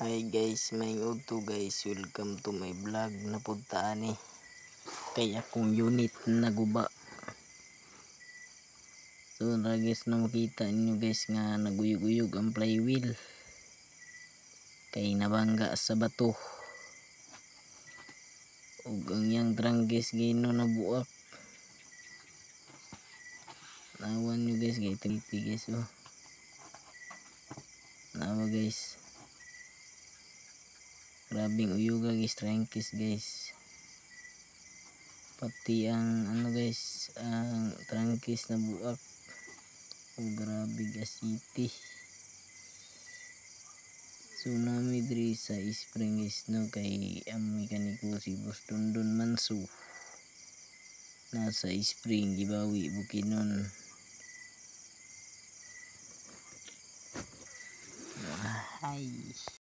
Hi guys, may udto guys, welcome to my vlog. Napuntaan ni kay akong unit naguba. So guys, na makita niyo guys nga naguyog-uyog ang flywheel kay nabangga sa bato ug ang yang tranggis gino nabuak. Nawan niyo guys, kay trippy guys. Nawa guys, grabing uyuga guys, trangkis guys. Pati ang guys, ang trangkis na buak. Grabe gasiti. Tsunami diri sa spring guys, no, kay ang mekaniko si Bostondon Manso nasa spring gibawi Bukinon. Ay